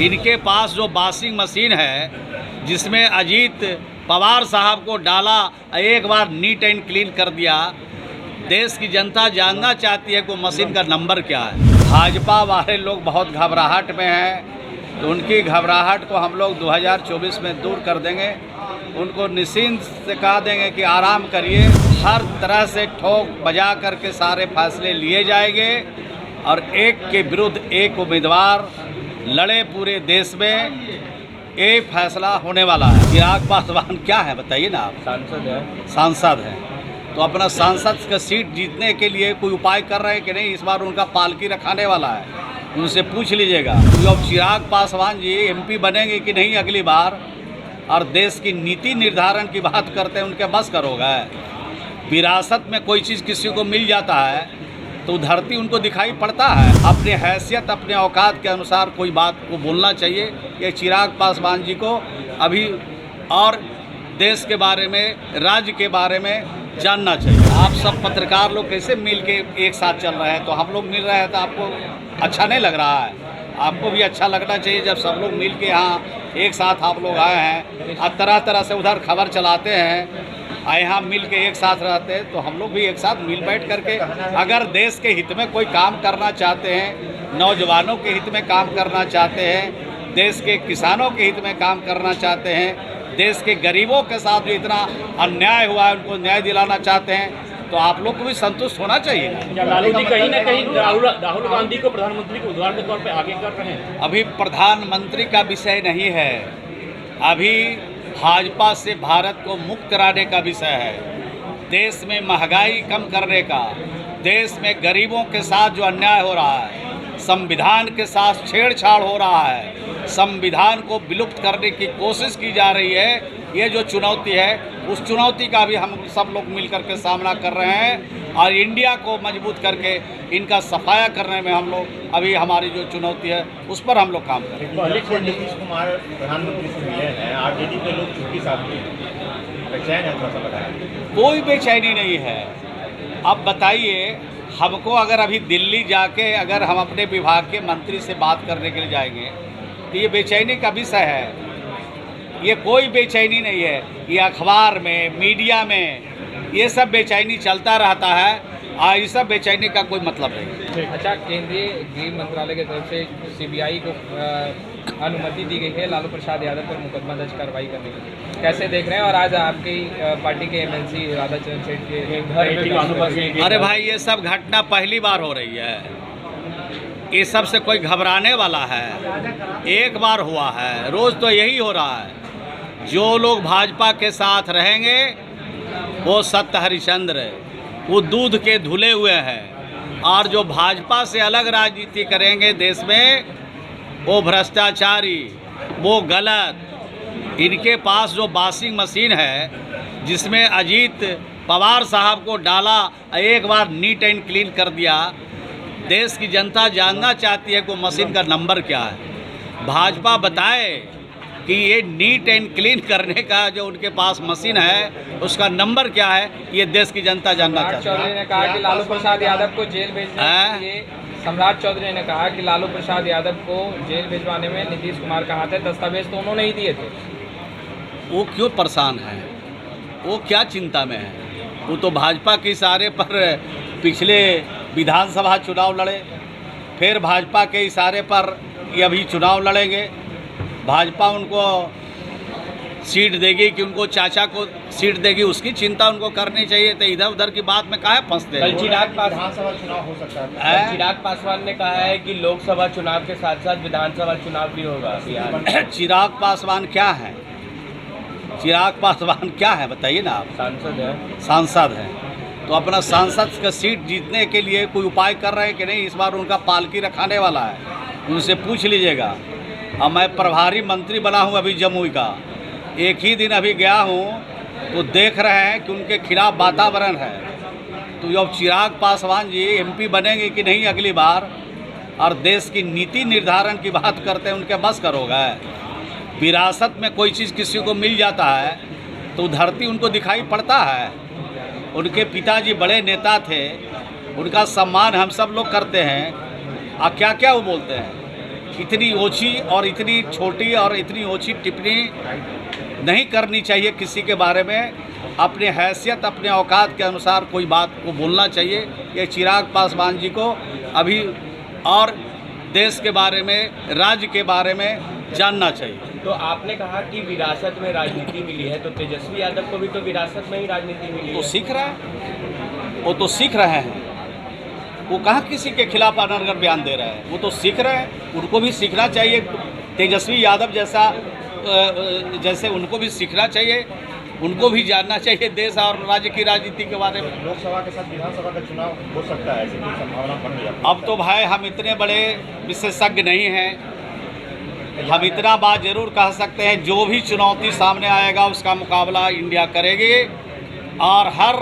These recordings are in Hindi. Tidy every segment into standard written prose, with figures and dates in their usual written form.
इनके पास जो वॉशिंग मशीन है जिसमें अजीत पवार साहब को डाला, एक बार नीट एंड क्लीन कर दिया। देश की जनता जानना चाहती है कि मशीन का नंबर क्या है। भाजपा वाले लोग बहुत घबराहट में हैं, तो उनकी घबराहट को हम लोग 2024 में दूर कर देंगे। उनको निश्चिंत से कहा देंगे कि आराम करिए। हर तरह से ठोक बजा करके सारे फैसले लिए जाएंगे और एक के विरुद्ध एक उम्मीदवार लड़े पूरे देश में। ये फैसला होने वाला है। चिराग पासवान क्या है बताइए ना आप? सांसद हैं तो अपना सांसद का सीट जीतने के लिए कोई उपाय कर रहे हैं कि नहीं? इस बार उनका पालकी रखाने वाला है, उनसे पूछ लीजिएगा। तो अब चिराग पासवान जी एमपी बनेंगे कि नहीं अगली बार, और देश की नीति निर्धारण की बात करते हैं, उनके बस करोगे? विरासत में कोई चीज़ किसी को मिल जाता है तो धरती उनको दिखाई पड़ता है। अपने हैसियत अपने औकात के अनुसार कोई बात को बोलना चाहिए। ये चिराग पासवान जी को अभी और देश के बारे में, राज्य के बारे में जानना चाहिए। आप सब पत्रकार लोग कैसे मिल के एक साथ चल रहे हैं, तो हम लोग मिल रहे हैं तो आपको अच्छा नहीं लग रहा है? आपको भी अच्छा लगना चाहिए जब सब लोग मिल के यहाँ एक साथ आप लोग आए हैं और तरह तरह से उधर खबर चलाते हैं। यहाँ मिल के एक साथ रहते हैं तो हम लोग भी एक साथ मिल बैठ करके अगर देश के हित में कोई काम करना चाहते हैं, नौजवानों के हित में काम करना चाहते हैं, देश के किसानों के हित में काम करना चाहते हैं, देश के गरीबों के साथ जो इतना अन्याय हुआ है उनको न्याय दिलाना चाहते हैं, तो आप लोग को भी संतुष्ट होना चाहिए ना। लालू जी कहीं ना कहीं राहुल गांधी को प्रधानमंत्री के उम्मीदवार के तौर पे आगे कर रहे हैं। अभी प्रधानमंत्री का विषय नहीं है, अभी भाजपा से भारत को मुक्त कराने का विषय है। देश में महंगाई कम करने का, देश में गरीबों के साथ जो अन्याय हो रहा है, संविधान के साथ छेड़छाड़ हो रहा है, संविधान को विलुप्त करने की कोशिश की जा रही है। ये जो चुनौती है उस चुनौती का भी हम सब लोग मिलकर के सामना कर रहे हैं और इंडिया को मजबूत करके इनका सफाया करने में हम लोग अभी हमारी जो चुनौती है उस पर हम लोग काम कर रहे हैं। नीतीश कुमार प्रधानमंत्री से मिले हैं, आरजेडी के लोग छुट्टी साथ में बेचैन है, थोड़ा सा बताया। कोई बेचैनी नहीं है। अब बताइए हमको, अगर अभी दिल्ली जाके अगर हम अपने विभाग के मंत्री से बात करने के लिए जाएंगे तो ये बेचैनी का विषय है? ये कोई बेचैनी नहीं है। ये अखबार में, मीडिया में ये सब बेचैनी चलता रहता है और ये सब बेचैनी का कोई मतलब नहीं। अच्छा, केंद्रीय गृह मंत्रालय की तरफ से सीबीआई को अनुमति दी गई है लालू प्रसाद यादव पर मुकदमा दर्ज कार्रवाई करने के लिए, कैसे देख रहे हैं? और आज आपकी पार्टी के एमएलसी राधाचरण सेठ के घर। अरे भाई, ये सब घटना पहली बार हो रही है। ये सब से कोई घबराने वाला है? एक बार हुआ है, रोज़ तो यही हो रहा है। जो लोग भाजपा के साथ रहेंगे वो सत्य हरिश्चंद्र, वो दूध के धुले हुए हैं, और जो भाजपा से अलग राजनीति करेंगे देश में वो भ्रष्टाचारी, वो गलत। इनके पास जो वॉशिंग मशीन है जिसमें अजीत पवार साहब को डाला, एक बार नीट एंड क्लीन कर दिया। देश की जनता जानना चाहती है कि मशीन का नंबर क्या है। भाजपा बताए कि ये नीट एंड क्लीन करने का जो उनके पास मशीन है उसका नंबर क्या है, ये देश की जनता जानना चाहती है। चौधरी ने कहा कि लालू प्रसाद यादव को जेल भेजने के लिए, सम्राट चौधरी ने कहा कि लालू प्रसाद यादव को जेल भिजवाने में नीतीश कुमार का हाथ है, दस्तावेज तो उन्होंने ही दिए थे। वो क्यों परेशान है? वो क्या चिंता में है? वो तो भाजपा के इशारे पर पिछले विधानसभा चुनाव लड़े, फिर भाजपा के इशारे पर ये अभी चुनाव लड़ेंगे। भाजपा उनको सीट देगी कि उनको चाचा को सीट देगी, उसकी चिंता उनको करनी चाहिए। तो इधर उधर की बात में काहे फंसते हैं? विधानसभा चुनाव हो सकता है। चिराग पासवान ने कहा है कि लोकसभा चुनाव के साथ साथ विधानसभा चुनाव भी होगा बिहार। चिराग पासवान क्या है? चिराग पासवान क्या है बताइए ना आप? सांसद हैं तो अपना सांसद का सीट जीतने के लिए कोई उपाय कर रहे हैं कि नहीं? इस बार उनका पालकी रखाने वाला है, उनसे पूछ लीजिएगा। अब मैं प्रभारी मंत्री बना हूँ अभी जमुई का, एक ही दिन अभी गया हूँ तो देख रहे हैं कि उनके खिलाफ वातावरण है। तो अब चिराग पासवान जी एमपी बनेंगे कि नहीं अगली बार, और देश की नीति निर्धारण की बात करते हैं, उनके बस करोगे? विरासत में कोई चीज़ किसी को मिल जाता है तो धरती उनको दिखाई पड़ता है। उनके पिताजी बड़े नेता थे, उनका सम्मान हम सब लोग करते हैं। और क्या क्या वो बोलते हैं इतनी ऊंची और इतनी छोटी और इतनी ऊंची टिप्पणी नहीं करनी चाहिए किसी के बारे में। अपने हैसियत अपने औकात के अनुसार कोई बात को बोलना चाहिए। ये चिराग पासवान जी को अभी और देश के बारे में, राज्य के बारे में जानना चाहिए। तो आपने कहा कि विरासत में राजनीति मिली है, तो तेजस्वी यादव को भी तो विरासत में ही राजनीति मिली तो है। सीख रहा है, वो तो सीख रहे हैं। वो कहाँ किसी के खिलाफ अनर्गल बयान दे रहे हैं, वो तो सीख रहे हैं। उनको भी सीखना चाहिए, तेजस्वी यादव जैसे उनको भी सीखना चाहिए, उनको भी जानना चाहिए देश और राज्य की राजनीति के बारे में। लोकसभा के साथ विधानसभा का चुनाव हो सकता है, ऐसी कोई संभावना बन रही है? अब तो भाई हम इतने बड़े विशेषज्ञ नहीं हैं। हम इतना बात जरूर कह सकते हैं, जो भी चुनौती सामने आएगा उसका मुकाबला इंडिया करेगी और हर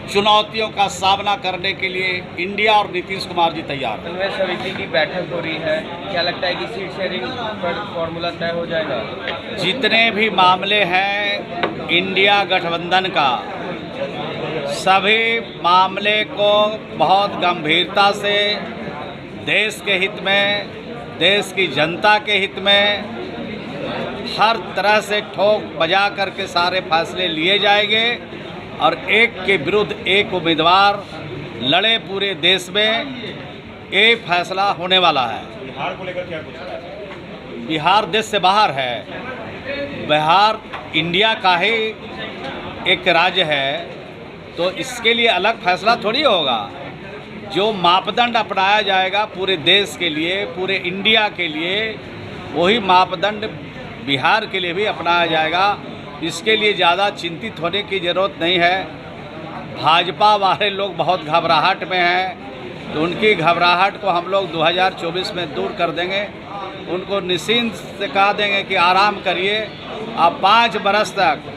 चुनौतियों का सामना करने के लिए इंडिया और नीतीश कुमार जी तैयार हैं। समन्वय समिति की बैठक हो रही है, क्या लगता है कि सीट शेयरिंग पर फॉर्मूला तय हो जाएगा? जितने भी मामले हैं इंडिया गठबंधन का, सभी मामले को बहुत गंभीरता से देश के हित में, देश की जनता के हित में हर तरह से ठोक बजा करके सारे फैसले लिए जाएंगे और एक के विरुद्ध एक उम्मीदवार लड़े पूरे देश में, ये फैसला होने वाला है। बिहार को लेकर क्या कुछ है? बिहार देश से बाहर है, बिहार इंडिया का ही एक राज्य है, तो इसके लिए अलग फैसला थोड़ी होगा। जो मापदंड अपनाया जाएगा पूरे देश के लिए, पूरे इंडिया के लिए, वही मापदंड बिहार के लिए भी अपनाया जाएगा। इसके लिए ज़्यादा चिंतित होने की ज़रूरत नहीं है। भाजपा वाले लोग बहुत घबराहट में हैं, तो उनकी घबराहट को हम लोग 2024 में दूर कर देंगे। उनको निश्चिंत से कहा देंगे कि आराम करिए, आप 5 बरस तक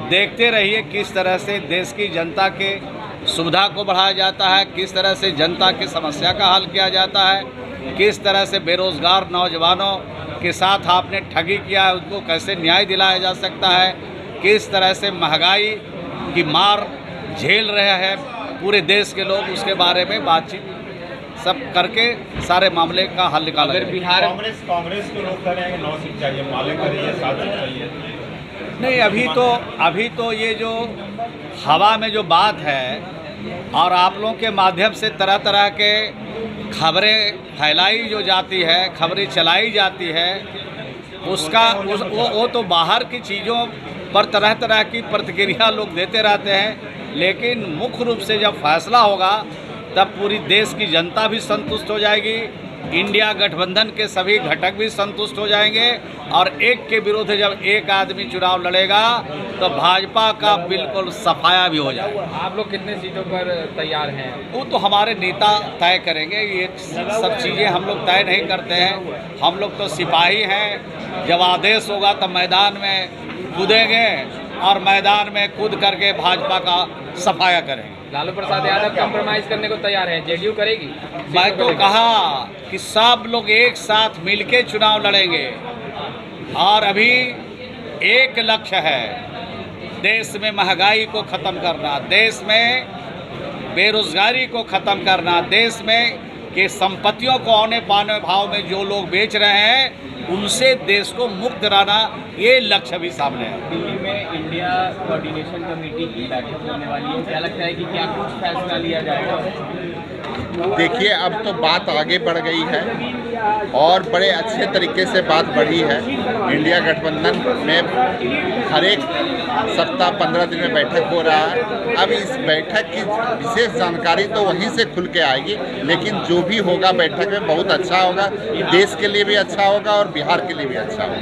देखते रहिए किस तरह से देश की जनता के सुविधा को बढ़ाया जाता है, किस तरह से जनता की समस्या का हल किया जाता है, किस तरह से बेरोज़गार नौजवानों के साथ आपने ठगी किया है, उनको कैसे न्याय दिलाया जा सकता है, किस तरह से महंगाई की मार झेल रहे हैं पूरे देश के लोग, उसके बारे में बातचीत सब करके सारे मामले का हल निकाला अगर जाए। बिहार कांग्रेस के लोग कह रहे हैं कि 9 सीट चाहिए, माले करिए 7 सीट चाहिए। नहीं, अभी तो ये जो हवा में जो बात है और आप लोगों के माध्यम से तरह तरह के खबरें फैलाई जो जाती है, खबरें चलाई जाती है, वो तो बाहर की चीज़ों पर तरह तरह की प्रतिक्रिया लोग देते रहते हैं। लेकिन मुख्य रूप से जब फैसला होगा तब पूरी देश की जनता भी संतुष्ट हो जाएगी, इंडिया गठबंधन के सभी घटक भी संतुष्ट हो जाएंगे और एक के विरुद्ध जब एक आदमी चुनाव लड़ेगा तो भाजपा का बिल्कुल सफाया भी हो जाएगा। आप लोग कितने सीटों पर तैयार हैं? वो तो हमारे नेता तय करेंगे, ये सब चीज़ें हम लोग तय नहीं करते हैं। हम लोग तो सिपाही हैं, जब आदेश होगा तब मैदान में कूदेंगे और मैदान में कूद करके भाजपा का सफाया करेंगे। लालू प्रसाद यादव कंप्रोमाइज़ करने को तैयार हैं, जेडीयू करेगी? मैं तो कहा कि सब लोग एक साथ मिलके चुनाव लड़ेंगे और अभी एक लक्ष्य है, देश में महंगाई को ख़त्म करना, देश में बेरोज़गारी को ख़त्म करना, देश में के संपत्तियों को औने पाने भाव में जो लोग बेच रहे हैं उनसे देश को मुक्त कराना, ये लक्ष्य भी सामने है। दिल्ली में इंडिया कोऑर्डिनेशन कमेटी की बैठक होने वाली है, क्या लगता है कि क्या कुछ फैसला लिया जाएगा? देखिए, अब तो बात आगे बढ़ गई है और बड़े अच्छे तरीके से बात बढ़ी है। इंडिया गठबंधन में हर एक सप्ताह 15 दिन में बैठक हो रहा है। अब इस बैठक की विशेष जानकारी तो वहीं से खुल के आएगी, लेकिन जो भी होगा बैठक में बहुत अच्छा होगा, देश के लिए भी अच्छा होगा और बिहार के लिए भी अच्छा होगा।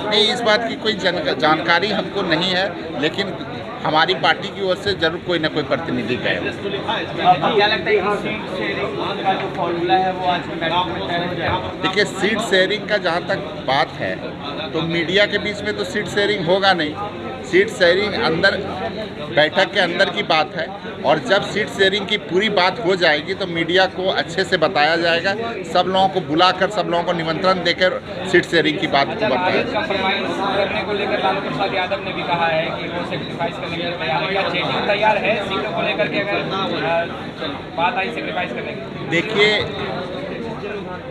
नहीं, इस बात की कोई जानकारी हमको नहीं है, लेकिन हमारी पार्टी की ओर से जरूर कोई ना कोई प्रतिनिधि गए। क्या लगता है कि सीट शेयरिंग का जो फॉर्मूला है वो आज की बैठक में तय हो जाएगा? देखिए, सीट शेयरिंग का जहाँ तक बात है तो मीडिया के बीच में तो सीट शेयरिंग होगा नहीं। सीट शेयरिंग अंदर बैठक के अंदर की बात है और जब सीट शेयरिंग की पूरी बात हो जाएगी तो मीडिया को अच्छे से बताया जाएगा। सब लोगों को बुलाकर, सब लोगों को निमंत्रण देकर सीट शेयरिंग की बात को बताया जाएगा। कंप्रोमाइज़ करने को लेकर लालू प्रसाद यादव ने भी कहा है कि वो सेक्रीफाइस करने के लिए तैयार है। क्या जेडीयू तैयार है सीटों को लेकर के, अगर बात आई सेक्रीफाइस करने की? देखिए,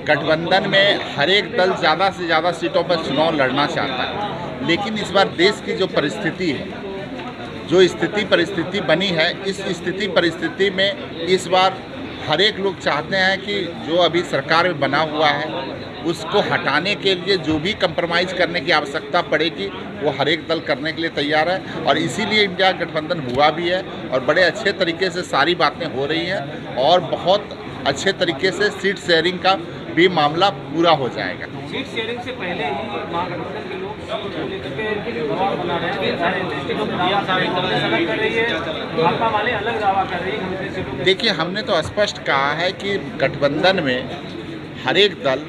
गठबंधन में हर एक दल ज़्यादा से ज़्यादा सीटों पर चुनाव लड़ना चाहता है, लेकिन इस बार देश की जो परिस्थिति है, जो स्थिति परिस्थिति बनी है, इस स्थिति परिस्थिति में इस बार हर एक लोग चाहते हैं कि जो अभी सरकार में बना हुआ है उसको हटाने के लिए जो भी कंप्रोमाइज़ करने की आवश्यकता पड़ेगी वो हर एक दल करने के लिए तैयार है। और इसीलिए इंडिया गठबंधन हुआ भी है और बड़े अच्छे तरीके से सारी बातें हो रही हैं और बहुत अच्छे तरीके से सीट शेयरिंग का भी मामला पूरा हो जाएगा। सीट शेयरिंग से पहले ही महागठबंधन के लोग सीट को लेकर के दबाव बना रहे हैं, सारे डिस्ट्रिक्टों में दावा कांग्रेस अलग कर रही है, भाजपा वाले अलग दावा कर रही है। देखिए, हमने तो स्पष्ट कहा है कि गठबंधन में हर एक दल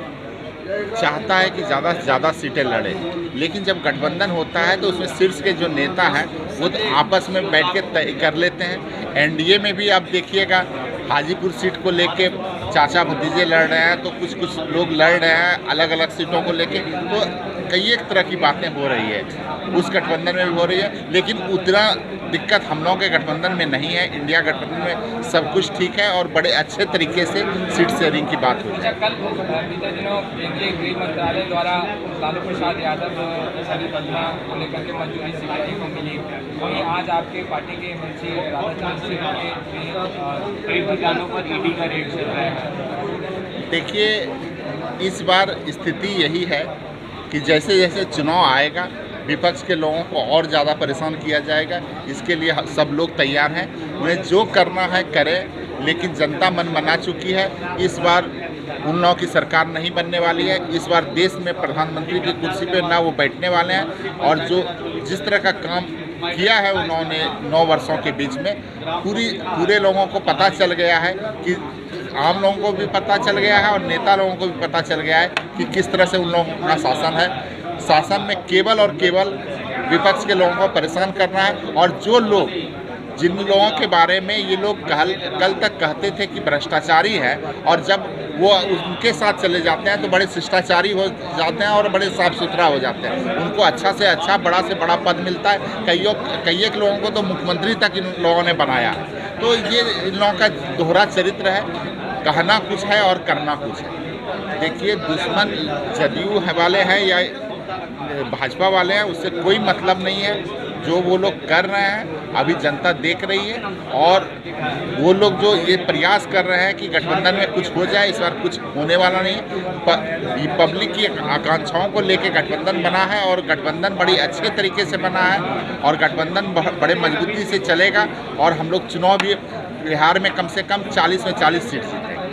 चाहता है कि ज़्यादा से ज़्यादा सीटें लड़े, लेकिन जब गठबंधन होता है तो उसमें शीर्ष के जो नेता हैं वो तो आपस में बैठ के तय कर लेते हैं। एनडीए में भी आप देखिएगा, हाजीपुर सीट को लेके चाचा भतीजे लड़ रहे हैं, तो कुछ लोग लड़ रहे हैं अलग अलग सीटों को लेके, तो कई एक तरह की बातें हो रही है, उस गठबंधन में भी हो रही है। लेकिन उतना दिक्कत हम लोगों के गठबंधन में नहीं है। इंडिया गठबंधन में सब कुछ ठीक है और बड़े अच्छे तरीके से सीट शेयरिंग की बात हो रही है। कल बीते दिनों केंद्रीय गृह मंत्रालय द्वारा लालू प्रसाद यादव सभी पदमा को लेकर के मंजूरी सीबीआई को मिली, वहीं आज आपके पार्टी के एमएलसी राधाचंद्र सिंह के कई ठिकानों पर ईडी का रेड चल रहा है। देखिए, इस बार स्थिति यही है कि जैसे जैसे चुनाव आएगा विपक्ष के लोगों को और ज़्यादा परेशान किया जाएगा। इसके लिए सब लोग तैयार हैं, उन्हें जो करना है करें, लेकिन जनता मन बना चुकी है। इस बार उन लोगों की सरकार नहीं बनने वाली है। इस बार देश में प्रधानमंत्री की कुर्सी पे ना वो बैठने वाले हैं, और जो जिस तरह का काम किया है उन्होंने 9 वर्षों के बीच में, पूरे लोगों को पता चल गया है कि आम लोगों को भी पता चल गया है और नेता लोगों को भी पता चल गया है कि किस तरह से उन लोगों का शासन है। शासन में केवल और केवल विपक्ष के लोगों को परेशान करना है। और जो लोग, जिन लोगों के बारे में ये लोग कल तक कहते थे कि भ्रष्टाचारी है, और जब वो उनके साथ चले जाते हैं तो बड़े शिष्टाचारी हो जाते हैं और बड़े साफ सुथरा हो जाते हैं। उनको अच्छा से अच्छा, बड़ा से बड़ा पद मिलता है। कई एक लोगों को तो मुख्यमंत्री तक इन लोगों ने बनाया। तो ये इन लोगों का दोहरा चरित्र है, कहना कुछ है और करना कुछ है। देखिए, दुश्मन जदयू वाले हैं या भाजपा वाले हैं, उससे कोई मतलब नहीं है। जो वो लोग कर रहे हैं अभी जनता देख रही है, और वो लोग जो ये प्रयास कर रहे हैं कि गठबंधन में कुछ हो जाए, इस बार कुछ होने वाला नहीं। पब्लिक की आकांक्षाओं को लेके गठबंधन बना है और गठबंधन बड़ी अच्छे तरीके से बना है और गठबंधन बड़े मजबूती से चलेगा। और हम लोग चुनाव भी बिहार में कम से कम 40 में 40 सीट जीतेंगे।